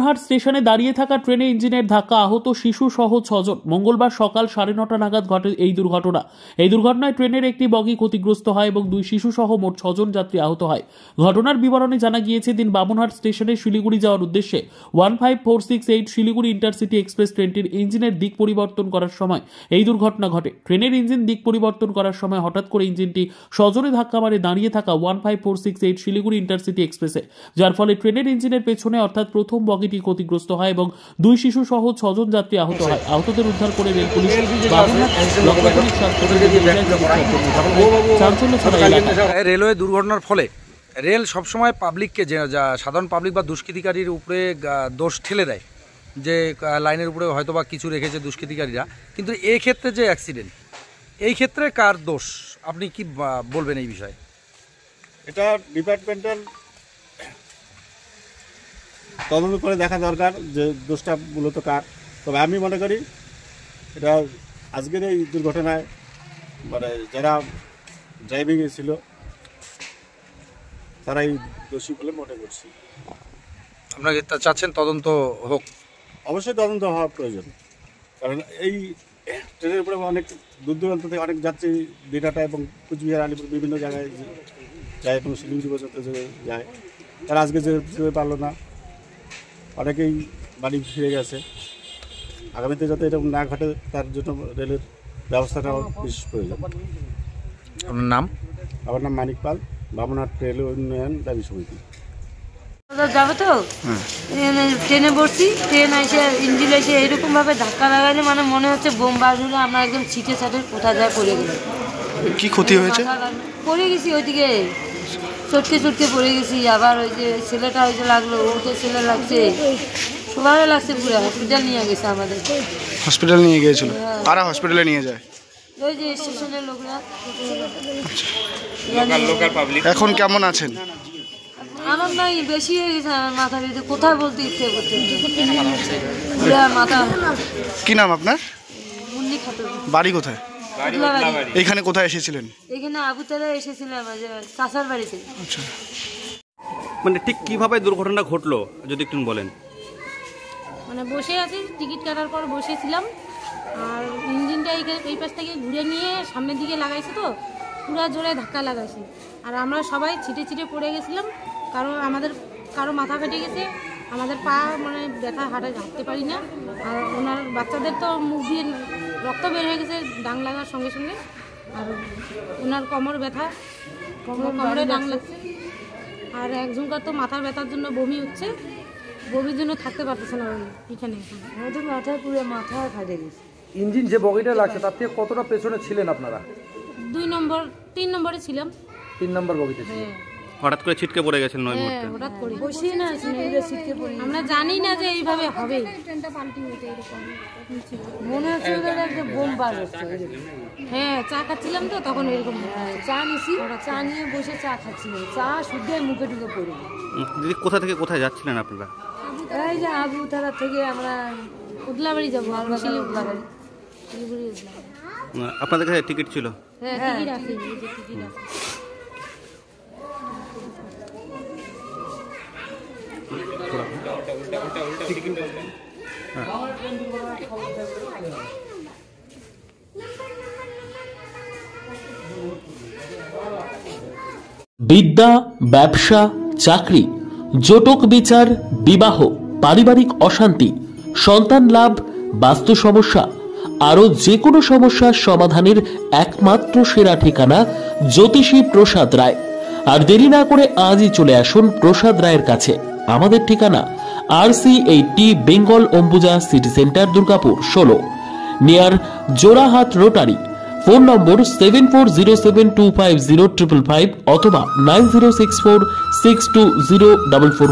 হাট স্টেশনে দাঁড়িয়ে থাকা ট্রেনে ইঞ্জিনের ধাক্কা, আহত শিশু সহ 6 জন। মঙ্গলবার সকাল 9:30 নাগাদ ঘটে এই দুর্ঘটনা। এই দুর্ঘটনায় ট্রেনের একটি বগি ক্ষতিগ্রস্ত হয় এবং 2 শিশু সহ মোট 6 জন যাত্রী আহত হয়। ঘটনার বিবরণে জানা গিয়েছে, দিন বামুনহাট স্টেশনে শিলিগুড়ি যাওয়ার উদ্দেশ্যে 15468 শিলিগুড়ি ইন্টারসিটি এক্সপ্রেস ট্রেনটির ইঞ্জিনের দিক পরিবর্তন করার সময় এই দুর্ঘটনা ঘটে। ট্রেনের ইঞ্জিন দিক পরিবর্তন করার সময় হঠাৎ করে ইঞ্জিনটি সজোরে ধাক্কা মারে দাঁড়িয়ে থাকা 15468 শিলিগুড়ি ইন্টারসিটি এক্সপ্রেসে, যার ফলে ট্রেনের ইঞ্জিনের পেছনে অর্থাৎ প্রথম বগিটি ক্ষতিগ্রস্ত হয় এবং 2 শিশু সহ 6 জন যাত্রী আহত হয়। আহতদের উদ্ধার করে রেল পুলিশ রেলওয়ে দুর্ঘটনার ফলে রেল সবসময় পাবলিককে, সাধারণ পাবলিক বা দুষ্কৃতিকারীর উপরে দোষ ঠেলে দেয়, যে লাইনের উপরে হয়তো বা কিছু রেখেছে দুষ্কৃতিকারীরা, কিন্তু এই ক্ষেত্রে যে অ্যাক্সিডেন্ট, এই ক্ষেত্রে কার দোষ, আপনি কি বলবেন এই বিষয়ে? এটা ডিপার্টমেন্টাল তদন্ত করে দেখা দরকার যে দোষটা মূলত কার। তবে আমি মনে করি এটা আজকের এই দুর্ঘটনায় মানে যারা ড্রাইভিংয়ে ছিল তারাই দোষী বলে মনে করছি। আপনাকে চাচ্ছেন তদন্ত হোক? অবশ্যই তদন্ত হওয়া প্রয়োজন, কারণ এই ট্রেনের উপরে অনেক দূর দূরান্ত থেকে অনেক যাত্রী দিনাটা এবং কুচবিহার, আলিপুর বিভিন্ন জায়গায় যায় এবং শিলিগুড়ি পর্যন্ত যায়। তারা আজকে যেতে পারলো না, অনেকেই বাড়ি ফিরে গেছে। আগামীতে যাতে এরকম না ঘটে তার জন্য রেলের ব্যবস্থাটা বিশেষ প্রয়োজন। আপনার নাম? আমার নাম মানিক পাল, বামুনহাট রেল উন্নয়ন দাবি সমিতি। যাবো তো ট্রেনে বসছি, ট্রেন এসে ইঞ্জিন এসে এইরকমভাবে ধাক্কা লাগালে মানে মনে হচ্ছে বোম বার হলে আমরা একদম ছিটে ছাটে কোথা যায় পড়ে গেলাম। কি ক্ষতি হয়েছে? পড়ে গেছি ওইদিকে, চটকে পড়ে গেছি। আবার ওই যে ছেলেটা ওই যে লাগলো, ওকে ছেলে লাগছে, সবাই লাগছে, পুরো হসপিটাল নিয়ে গেছে আমাদের। হসপিটাল নিয়ে গিয়েছিল? কারা হসপিটালে নিয়ে যায়? ওই যে স্টেশনের লোকরা। Local public. এখন কেমন আছেন? আমার নাই বেশি হয়ে গেছে, আমার মাথা ব্যথা, কোথায় বলতে ইচ্ছে করছে মাথা। কি নাম আপনার? মুন্নি খাতুন। বাড়ি কোথায়? এখানে কোথায় এসেছিলেন? এখানে আবুতারা এসেছিলাম চাচার বাড়িতে। আচ্ছা, মানে ঠিক কিভাবে দুর্ঘটনা ঘটলো যদি একটু বলেন। মানে বসে আছি, টিকিট কাটার পর বসেছিলাম, আর ইঞ্জিনটা এই পাশ থেকে ঘুরে নিয়ে সামনের দিকে লাগাইছে, তো পুরো জোরে ধাক্কা লাগাইছে। আর আমরা সবাই ছিটে পড়ে গেছিলাম, কারণ কারো মাথা ফেটে গেছে, আমাদের পা মানে ব্যথা, হাঁটতে পারি না। আর ওনার বাচ্চাদের তো মুখ দিয়ে রক্ত বের হয়ে গেছে ডাং লাগার সঙ্গে সঙ্গে। আর ওনার কোমর ব্যথা, কোমরে ডাং লাগছে। আর একজনকার তো মাথার ব্যথার জন্য বমি হচ্ছে, বমির জন্য থাকতে পারতেছে না এখানে। আমাদের মাথায় পুরো মাথায় ফাটে গেছে। ইঞ্জিন যে বগিটা লাগছে তার থেকে কতটা পেছনে ছিলেন আপনারা? 3 নম্বরে ছিলাম। 3 নম্বর বগিতে ছিলেন। হঠাৎ করে ছিটকে পড়ে গেছেন? হঠাৎ করে বসেই না ছিটকে পড়ে। আমরা জানি না যে এইভাবে হবে। মনে হচ্ছে একটা বোম বার হচ্ছে। হ্যাঁ, চা খাচ্ছিলাম তো তখন এরকম। চা নিছি, চা নিয়ে বসে চা খাচ্ছিলাম, চা শুদ্ধ মুখে ঢুকে পড়ে। দিদি, কোথা থেকে কোথায় যাচ্ছিলেন আপনারা? এই যে আবুতারা থেকে আমরা উদলাবাড়ি যাবো। উদলাবাড়ি। আপনাদের কাছে টিকিট ছিল? হ্যাঁ, টিকিট আছে, টিকিট আছে। বিদ্যা, ব্যবসা, চাকরি, জটক বিচার, বিবাহ, পারিবারিক অশান্তি, সন্তান লাভ, বাস্তু সমস্যা, আরো যে কোনো সমস্যার সমাধানের একমাত্র সেরা ঠিকানা জ্যোতিষী প্রসাদ রায়। আর দেরি না করে আজই চলে আসুন প্রসাদ রায়ের কাছে। আমাদের ঠিকানা RC80 Bengal Ambuja city centre, Durgapur 16, near Jorhat rotary. Phone নম্বর 7407250555 অথবা 9064620444।